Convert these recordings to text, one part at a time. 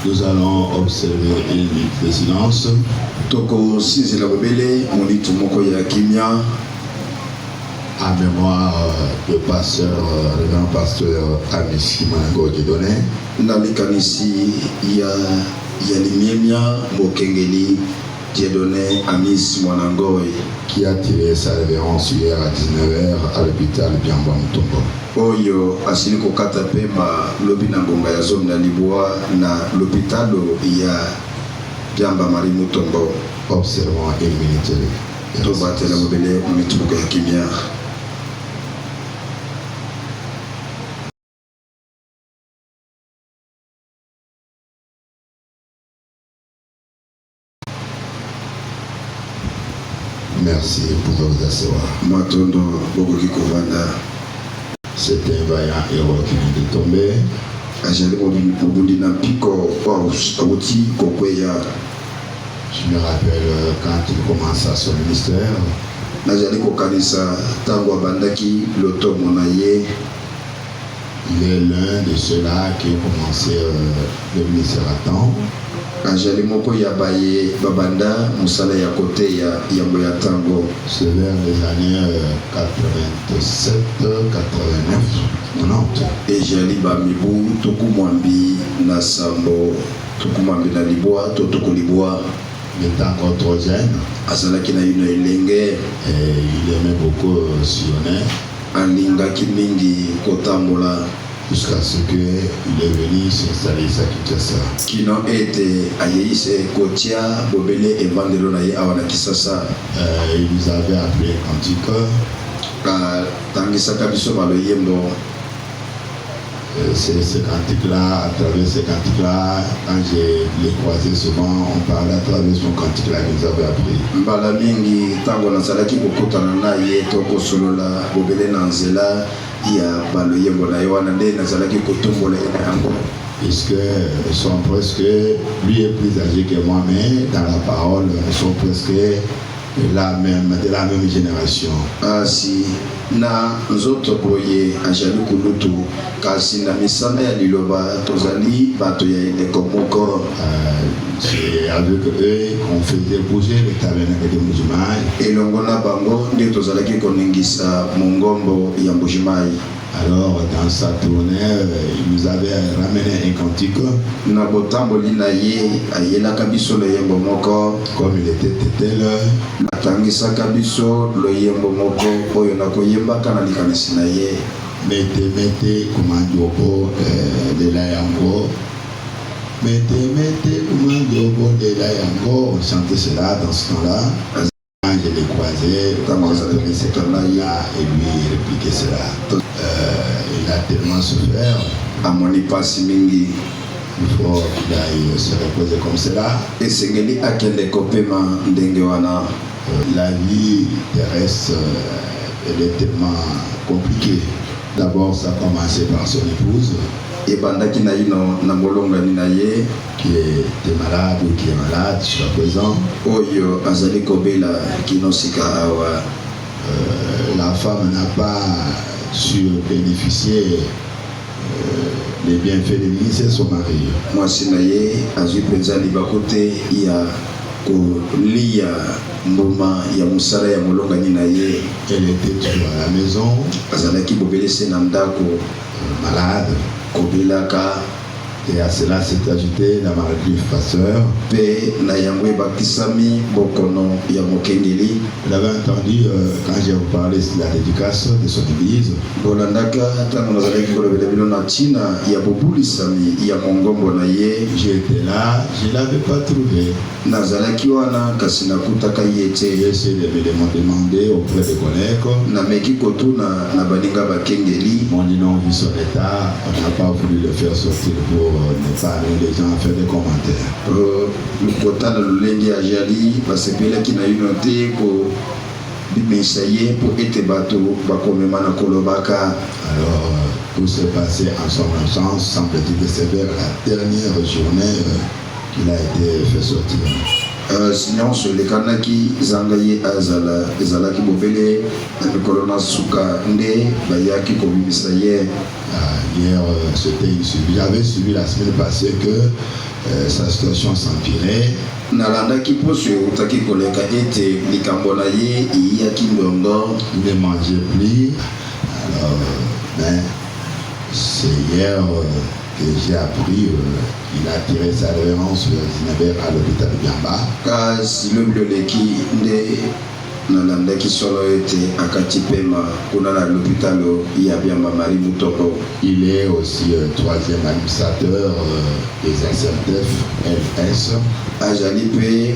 Nous allons observer une minute de silence. En mémoire du pasteur, le grand pasteur Amici Manango Dieudonné. Nalikanisi ya Limemia Mokengeli Dieudonné Amici Manango, qui a tiré sa révérence hier à 19h à l'hôpital Biamba Mutombo. Oyo asili kokata pema lobi na ngonga ya zone na Libwa na l'hôpital ya Biamba Marie Mutombo. Observons une minute. Tobatela mobele mitubuka ya kimia. Merci, vous pouvez vous asseoir. C'est un vaillant héros qui vient de tomber. Je me rappelle quand il commença son ministère. Il est l'un de ceux-là qui a commencé le ministère à temps. Anjali moko ya baye babanda musala ya kote ya yambo ya tango. C'est vers les années 87, 89, 90. Et jali ba mibu tokumwambi na sambo tokumwambi na Libwa totokolibwa. Il était encore trop jeune. Azalaki na yuno elenge. Et il aimait beaucoup sillonner. Alingaki mingi kotambola. Jusqu'à ce qu'il est venu s'installer ici à Kinshasa. Kino ete ayeise kotia bobele evangelo na ye awana Kinshasa. Il nous avait appris un cantique. Tangisaka biso baloyembo. C'est ce cantique-là, à travers ce cantique-là, quand je l'ai croisé souvent, on parlait à travers son cantique-là qu'il nous avait appris. Mbala mingi tango nazalaki kokutana na ye toko solola bobele na nzela ya baloyembo na yoana nde nazalaki kotombola yango. Puisque ils sont presque, lui est plus âgé que moi, mais dans la parole, ils sont presque de la même génération. Si na nzoto boye ajali kulutu kasi na misana ya liloba tozali bato ya eleko moko. C'est avec eux qu'on faisait bouger le tabernacle de Mbujimai. Elongo na bango nde tozalaki koningisa mongombo ya Mbujimai. Alors dans sa tournée, il nous avait ramené un cantique. Na botamboli na ye ayelaka biso loyembo moko. Comme il était tétel, natangisaka biso loyembo moko oyo nakoyembaka na likanisi na ye. Mete kumandiobo de la yango. Mete kumandiobo de la yango. On chantait cela dans ce temps-là. Quand je l'ai croisé, et lui il répliquait cela. Il a tellement souffert. Amonipasi mingi. Il faut qu'il aille se reposer comme cela. Et sengeli akende kopema ndenge wana. La vie terrestre, elle est tellement compliquée. D'abord, ça a commencé par son épouse. Et bandaki na ino na molonga ni na ye qui était malade ou qui est malade jusqu'à présent. Oyo azali kobela kino sika awa. La femme n'a pas su bénéficier des bienfaits de ministère de son mari. Moi sinaye azui penza libakote ya kolia mboma ya musala ya molonga ni na ye. Elle était toujours à la maison. Azalaki bobele se na ndako malade. Kobelaka. Et à cela s'est ajouté la maladie du pasteur. Pe na yangwe bakisami bokono ya mokengeli. Vous l'avez entendu quand j'ai vous parlé de la dédicace de son église. Bolandaka tango nazalaki kolobela bino na tina ya bobulisami ya mongombo na ye. J'étais là, je l'avais pas trouvé. Nazalaki wana kasi nakutaka ye te. J'ai essayé de me demander auprès des collègues. Na meki kotuna na baninga bakengeli. Mon dit non, vu son état, on n'a pas voulu le faire sortir pour ne pas amener les gens à faire des commentaires. Kota na lulengi ajali basepelaki na yuno te ko bimisa ye po ete bato bakomema na kolobaka. Alors tout s'est passé en son absence, semble-t-il que c'est vers la dernière journée qu'il a été fait sortir. nyonso elekanaki zanga ye azala ezalaki bobele na mikolo na suka nde bayaki kobimisa ye. Hier, j'avais suivi la semaine passée que sa situation s'empirait. Nalandaki poso utaki koleka ete likambo na ye iyaki ndongo. Il ne mangeait plus. Alors, mais c'est hier que j'ai appris qu'il a tiré sa révérence à l'hôpital de Biamba. Kasi lobiloleki nde nalandaki solo ete akati pema kuna na l'hôpital ya Biamba Marie Mutoko. Il est aussi troisième administrateur des SRTF LS. Ajali pe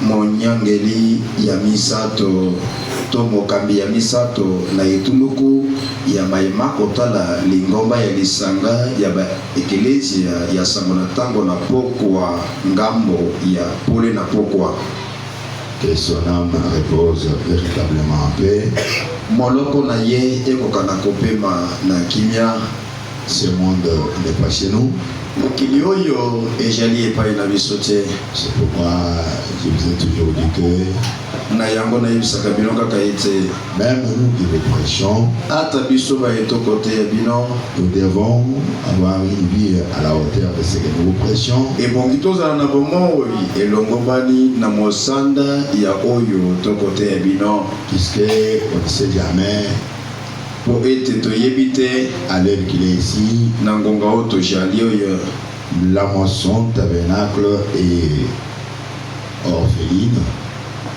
monyangeli ya misato to mokambi ya misato na etuluku ya maima kotala lingomba ya lisanga ya ba ekelezia ya sango na tango na pokwa ngambo ya pole na pokwa. Que son âme repose véritablement en paix. Moloko na ye ekokana kopema na kimia. Ce monde n'est pas chez nous. Mokili oyo ejali epai na biso te. C'est pourquoi je vous ai toujours dit que na yango na yebisaka bino kaka ete même nous qui vous prêchons, ata biso bayeto kote ya bino, nous devons avoir une vie à la hauteur de ce que nous vous prêchons. Ebongi tozala na bomoi elongobani na mosanda ya oyo to kote ya bino, puisque on ne sait jamais po ete toyebi te à l'heure qu'il est ici, na ngonga oyo tojali oyo la moisson tabernacle est orpheline.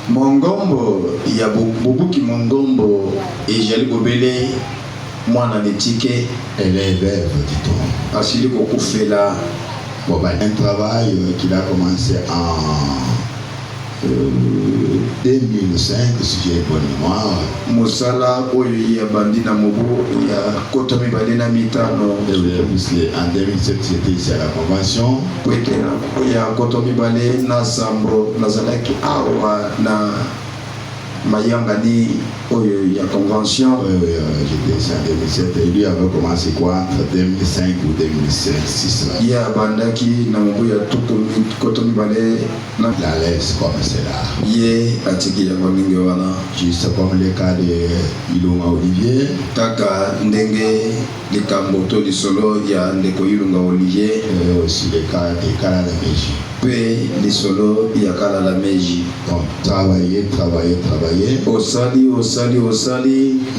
Mongombo ya bobuki mongombo ejali bobele mwana netike, elle est veuve, dit-on. Asili kokufela. Bon, ben, un travail qu'il a commencé en 2005, si j'ai bonne mémoire. Mosala oyo ya bandi na mobu ya koto mibale na mitano. En 2007, j'étais ici à la convention. Kwetena oya koto mibale na sambo nazalaki awa na mayangani oyo ya convention. Oui, j'étais ici en 2007 et lui avait commencé quoi entre 2005 ou 2006 là. Ya bandaki na mobu ya koto mibale na la laisse comme c'est là. Ye atiki ya ngoninge wana. Juste comme le cas de Ilunga Olivier. Kaka ndenge likambo to lisolo ya ndeko Ilunga Olivier. Et aussi le cas de Kalala Meji. Pe lisolo ya Kalala Meji. Donc travailler. Osali.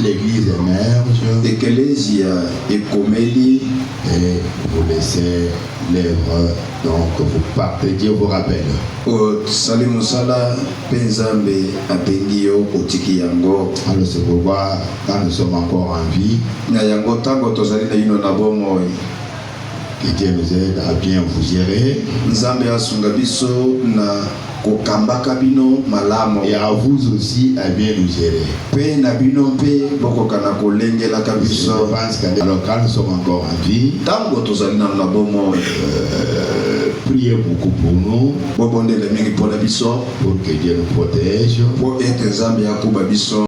L'église émerge. Ecclesia ekomeli. Et vous laissez l'œuvre, donc vous partez, Dieu vous rappelle. Osali musala penzambe abengiyo otiki yango. Alors c'est pourquoi quand nous sommes encore en vie, na yango tango tozali na ino na bomoi, que Dieu nous aide à bien vous gérer. Nzambe asunga biso na kokambaka bino malamo. Et à vous aussi à bien nous gérer. Pe na bino pe bokokana kolengela ka biso. Alors quand nous sommes encore en vie, tango tozali na bomoi, priez beaucoup pour nous, bobondele mingi pona biso, pour que Dieu nous protège, po ete Nzambe akuba biso.